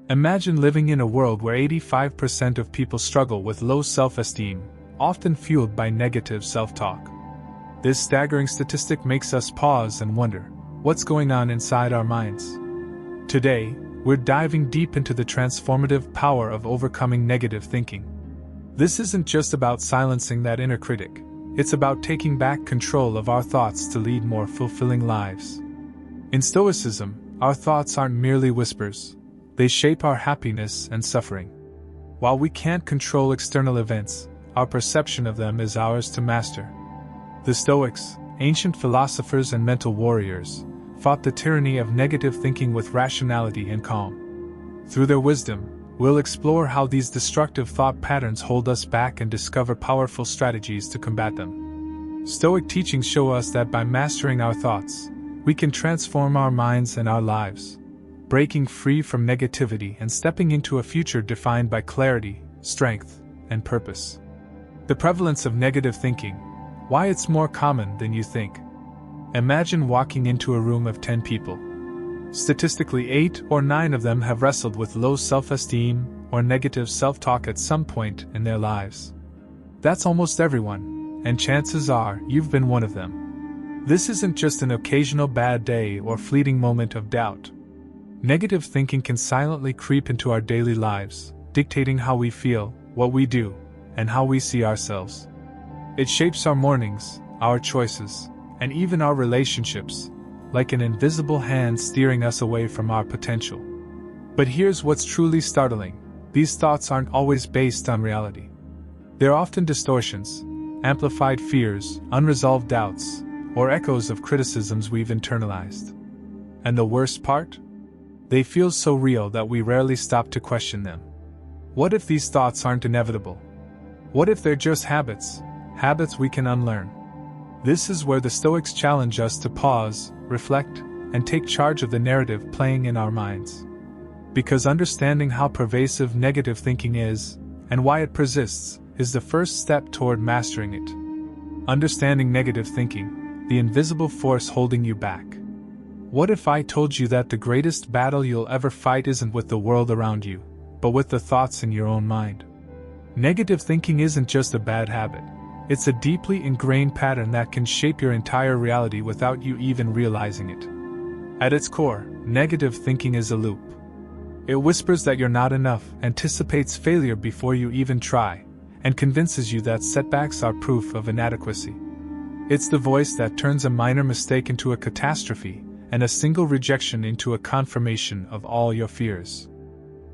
Imagine living in a world where 85% of people struggle with low self-esteem, often fueled by negative self-talk. This staggering statistic makes us pause and wonder, what's going on inside our minds? Today, we're diving deep into the transformative power of overcoming negative thinking. This isn't just about silencing that inner critic, it's about taking back control of our thoughts to lead more fulfilling lives. In Stoicism, our thoughts aren't merely whispers, they shape our happiness and suffering. While we can't control external events, our perception of them is ours to master. The Stoics, ancient philosophers and mental warriors, fought the tyranny of negative thinking with rationality and calm. Through their wisdom, we'll explore how these destructive thought patterns hold us back and discover powerful strategies to combat them. Stoic teachings show us that by mastering our thoughts, we can transform our minds and our lives, breaking free from negativity and stepping into a future defined by clarity, strength, and purpose. The prevalence of negative thinking, why it's more common than you think. Imagine walking into a room of 10 people. Statistically, 8 or 9 of them have wrestled with low self-esteem or negative self-talk at some point in their lives. That's almost everyone, and chances are you've been one of them. This isn't just an occasional bad day or fleeting moment of doubt. Negative thinking can silently creep into our daily lives, dictating how we feel, what we do, and how we see ourselves. It shapes our mornings, our choices, and even our relationships, like an invisible hand steering us away from our potential. But here's what's truly startling: these thoughts aren't always based on reality. They're often distortions, amplified fears, unresolved doubts, or echoes of criticisms we've internalized. And the worst part? They feel so real that we rarely stop to question them. What if these thoughts aren't inevitable? What if they're just habits we can unlearn? This is where the Stoics challenge us to pause, reflect, and take charge of the narrative playing in our minds. Because understanding how pervasive negative thinking is, and why it persists, is the first step toward mastering it. Understanding negative thinking, the invisible force holding you back. What if I told you that the greatest battle you'll ever fight isn't with the world around you, but with the thoughts in your own mind? Negative thinking isn't just a bad habit. It's a deeply ingrained pattern that can shape your entire reality without you even realizing it. At its core, negative thinking is a loop. It whispers that you're not enough, anticipates failure before you even try, and convinces you that setbacks are proof of inadequacy. It's the voice that turns a minor mistake into a catastrophe, and a single rejection into a confirmation of all your fears.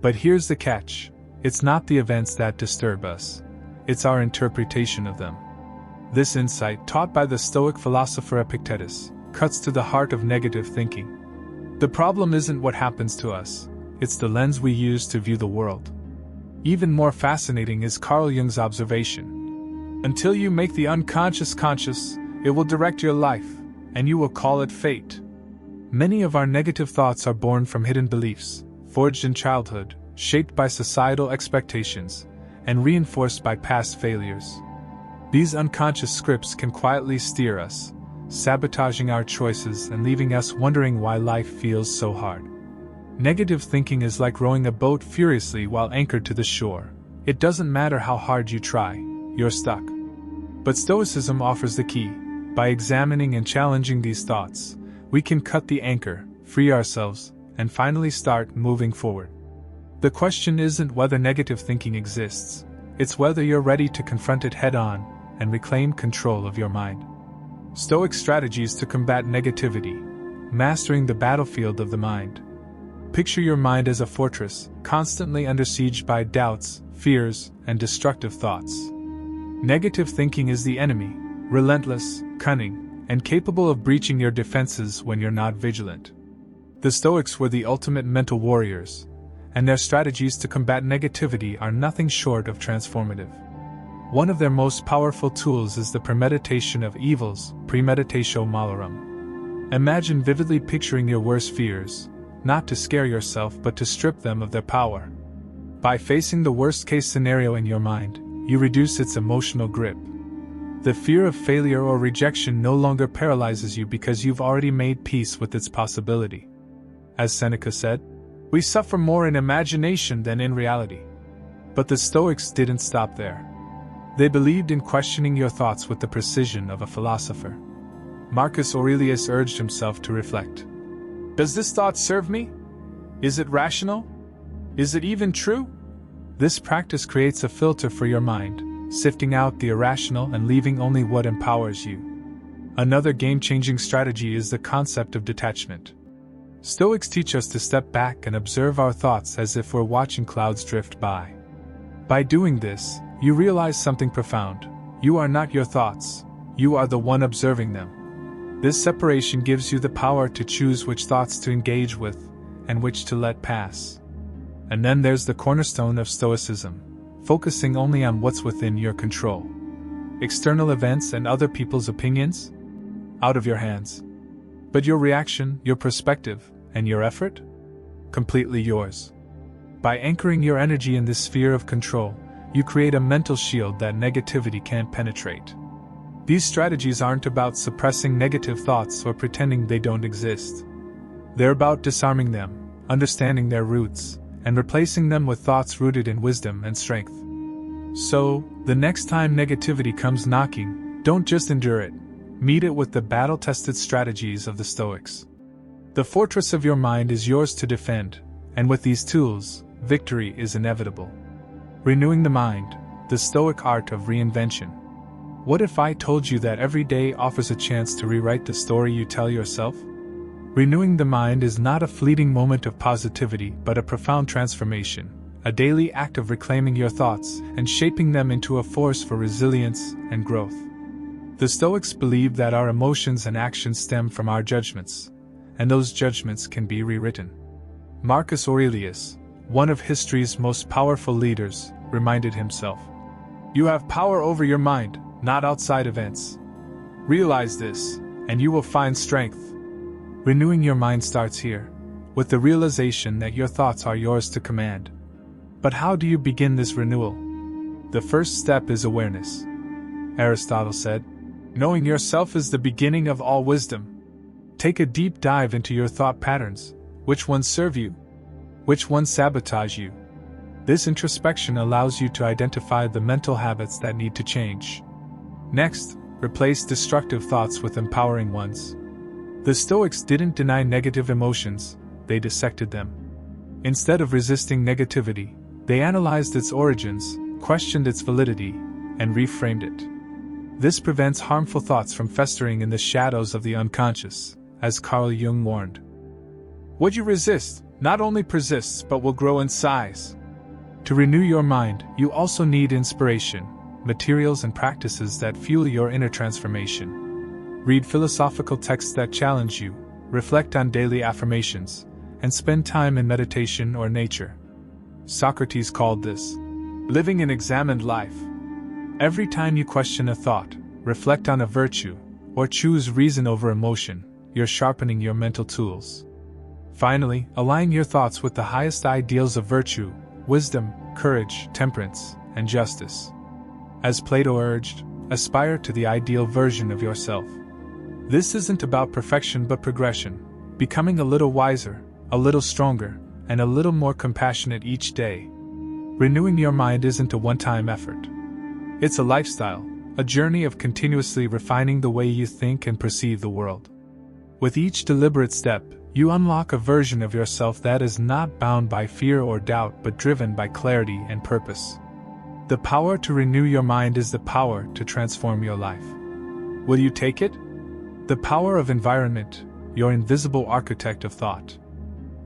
But here's the catch: it's not the events that disturb us, it's our interpretation of them. This insight, taught by the Stoic philosopher Epictetus, cuts to the heart of negative thinking. The problem isn't what happens to us, it's the lens we use to view the world. Even more fascinating is Carl Jung's observation: until you make the unconscious conscious, it will direct your life, and you will call it fate. Many of our negative thoughts are born from hidden beliefs, forged in childhood, shaped by societal expectations, and reinforced by past failures. These unconscious scripts can quietly steer us, sabotaging our choices and leaving us wondering why life feels so hard. Negative thinking is like rowing a boat furiously while anchored to the shore. It doesn't matter how hard you try, you're stuck. But Stoicism offers the key. By examining and challenging these thoughts, we can cut the anchor, free ourselves, and finally start moving forward. The question isn't whether negative thinking exists, it's whether you're ready to confront it head-on and reclaim control of your mind. Stoic strategies to combat negativity: mastering the battlefield of the mind. Picture your mind as a fortress, constantly under siege by doubts, fears, and destructive thoughts. Negative thinking is the enemy, relentless, cunning, and capable of breaching your defenses when you're not vigilant. The Stoics were the ultimate mental warriors, and their strategies to combat negativity are nothing short of transformative. One of their most powerful tools is the premeditation of evils, premeditatio malorum. Imagine vividly picturing your worst fears, not to scare yourself but to strip them of their power. By facing the worst-case scenario in your mind, you reduce its emotional grip. The fear of failure or rejection no longer paralyzes you because you've already made peace with its possibility. As Seneca said, We suffer more in imagination than in reality. But the Stoics didn't stop there. They believed in questioning your thoughts with the precision of a philosopher. Marcus Aurelius urged himself to reflect. Does this thought serve me? Is it rational? Is it even true? This practice creates a filter for your mind, sifting out the irrational and leaving only what empowers you. Another game-changing strategy is the concept of detachment. Stoics teach us to step back and observe our thoughts as if we're watching clouds drift by. By doing this, you realize something profound. You are not your thoughts. You are the one observing them. This separation gives you the power to choose which thoughts to engage with and which to let pass. And then there's the cornerstone of Stoicism, focusing only on what's within your control. External events and other people's opinions? Out of your hands. But your reaction, your perspective, and your effort? Completely yours. By anchoring your energy in this sphere of control, you create a mental shield that negativity can't penetrate. These strategies aren't about suppressing negative thoughts or pretending they don't exist. They're about disarming them, understanding their roots, and replacing them with thoughts rooted in wisdom and strength. So, the next time negativity comes knocking, don't just endure it. Meet it with the battle-tested strategies of the Stoics. The fortress of your mind is yours to defend, and with these tools, victory is inevitable. Renewing the mind, the Stoic art of reinvention. What if I told you that every day offers a chance to rewrite the story you tell yourself? Renewing the mind is not a fleeting moment of positivity but a profound transformation, a daily act of reclaiming your thoughts and shaping them into a force for resilience and growth. The Stoics believe that our emotions and actions stem from our judgments, and those judgments can be rewritten. Marcus Aurelius, one of history's most powerful leaders, reminded himself, "You have power over your mind, not outside events. Realize this, and you will find strength." Renewing your mind starts here, with the realization that your thoughts are yours to command. But how do you begin this renewal? The first step is awareness. Aristotle said, "Knowing yourself is the beginning of all wisdom." Take a deep dive into your thought patterns. Which ones serve you? Which ones sabotage you? This introspection allows you to identify the mental habits that need to change. Next, replace destructive thoughts with empowering ones. The Stoics didn't deny negative emotions, they dissected them. Instead of resisting negativity, they analyzed its origins, questioned its validity, and reframed it. This prevents harmful thoughts from festering in the shadows of the unconscious, as Carl Jung warned. What you resist not only persists but will grow in size. To renew your mind, you also need inspiration, materials and practices that fuel your inner transformation. Read philosophical texts that challenge you, reflect on daily affirmations, and spend time in meditation or nature. Socrates called this living an examined life. Every time you question a thought, reflect on a virtue, or choose reason over emotion, you're sharpening your mental tools. Finally, align your thoughts with the highest ideals of virtue, wisdom, courage, temperance, and justice. As Plato urged, aspire to the ideal version of yourself. This isn't about perfection but progression, becoming a little wiser, a little stronger, and a little more compassionate each day. Renewing your mind isn't a one-time effort. It's a lifestyle, a journey of continuously refining the way you think and perceive the world. With each deliberate step, you unlock a version of yourself that is not bound by fear or doubt but driven by clarity and purpose. The power to renew your mind is the power to transform your life. Will you take it? The power of environment, your invisible architect of thought.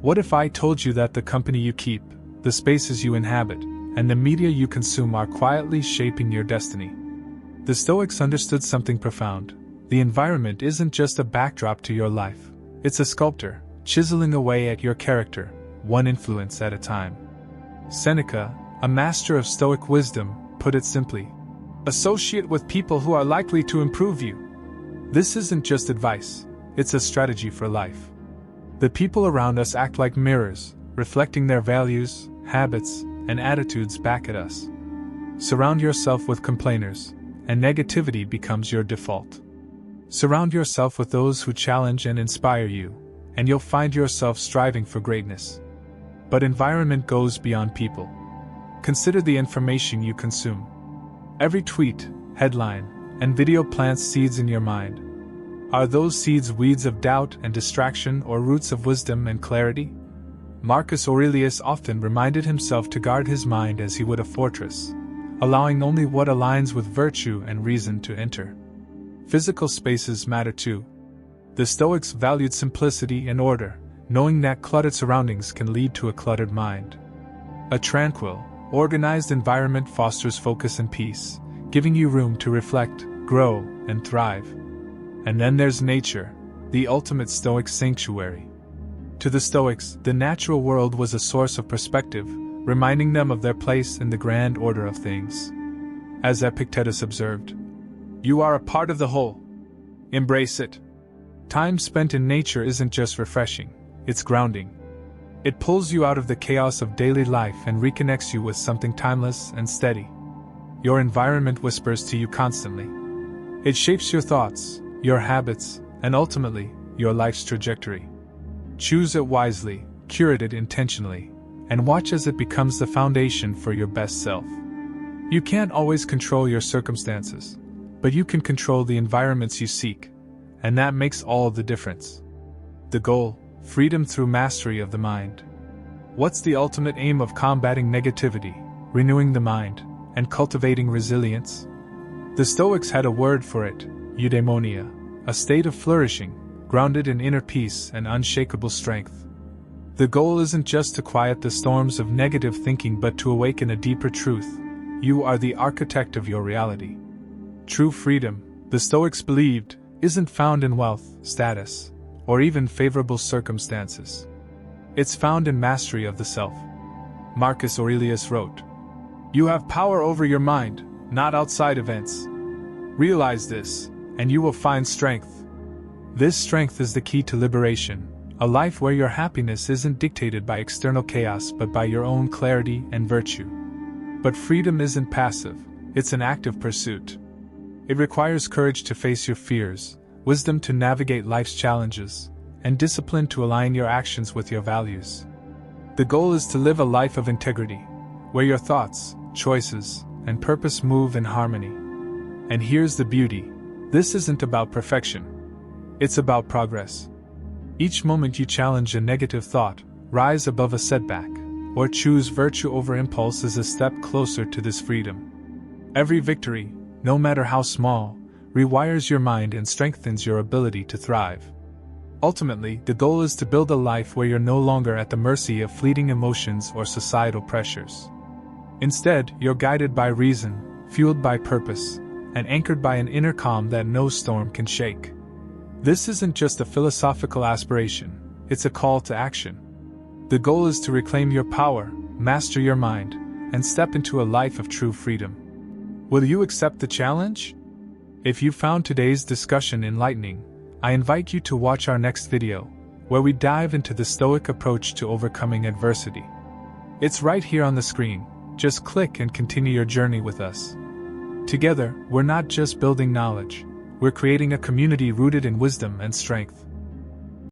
What if I told you that the company you keep, the spaces you inhabit, and the media you consume are quietly shaping your destiny? The Stoics understood something profound. The environment isn't just a backdrop to your life. It's a sculptor, chiseling away at your character, one influence at a time. Seneca, a master of Stoic wisdom, put it simply, associate with people who are likely to improve you. This isn't just advice, it's a strategy for life. The people around us act like mirrors, reflecting their values, habits, and attitudes back at us. Surround yourself with complainers, and negativity becomes your default. Surround yourself with those who challenge and inspire you, and you'll find yourself striving for greatness. But environment goes beyond people. Consider the information you consume. Every tweet, headline, and video plants seeds in your mind. Are those seeds weeds of doubt and distraction or roots of wisdom and clarity? Marcus Aurelius often reminded himself to guard his mind as he would a fortress, allowing only what aligns with virtue and reason to enter. Physical spaces matter too. The Stoics valued simplicity and order, knowing that cluttered surroundings can lead to a cluttered mind. A tranquil, organized environment fosters focus and peace, giving you room to reflect, grow, and thrive. And then there's nature, the ultimate Stoic sanctuary. To the Stoics, the natural world was a source of perspective, reminding them of their place in the grand order of things. As Epictetus observed, "You are a part of the whole. Embrace it." Time spent in nature isn't just refreshing, it's grounding. It pulls you out of the chaos of daily life and reconnects you with something timeless and steady. Your environment whispers to you constantly. It shapes your thoughts, your habits, and ultimately, your life's trajectory. Choose it wisely, curate it intentionally, and watch as it becomes the foundation for your best self. You can't always control your circumstances, but you can control the environments you seek, and that makes all the difference. The goal: freedom through mastery of the mind. What's the ultimate aim of combating negativity, renewing the mind, and cultivating resilience? The Stoics had a word for it: eudaimonia, a state of flourishing, grounded in inner peace and unshakable strength. The goal isn't just to quiet the storms of negative thinking but to awaken a deeper truth: you are the architect of your reality. True freedom, the Stoics believed, isn't found in wealth, status, or even favorable circumstances. It's found in mastery of the self. Marcus Aurelius wrote, "You have power over your mind, not outside events. Realize this, and you will find strength." This strength is the key to liberation, a life where your happiness isn't dictated by external chaos but by your own clarity and virtue. But freedom isn't passive, it's an active pursuit. It requires courage to face your fears, wisdom to navigate life's challenges, and discipline to align your actions with your values. The goal is to live a life of integrity, where your thoughts, choices, and purpose move in harmony. And here's the beauty: this isn't about perfection. It's about progress. Each moment you challenge a negative thought, rise above a setback, or choose virtue over impulse is a step closer to this freedom. Every victory, no matter how small, rewires your mind and strengthens your ability to thrive. Ultimately, the goal is to build a life where you're no longer at the mercy of fleeting emotions or societal pressures. Instead, you're guided by reason, fueled by purpose, and anchored by an inner calm that no storm can shake. This isn't just a philosophical aspiration, it's a call to action. The goal is to reclaim your power, master your mind, and step into a life of true freedom. Will you accept the challenge? If you found today's discussion enlightening, I invite you to watch our next video, where we dive into the Stoic approach to overcoming adversity. It's right here on the screen. Just click and continue your journey with us. Together, we're not just building knowledge, we're creating a community rooted in wisdom and strength.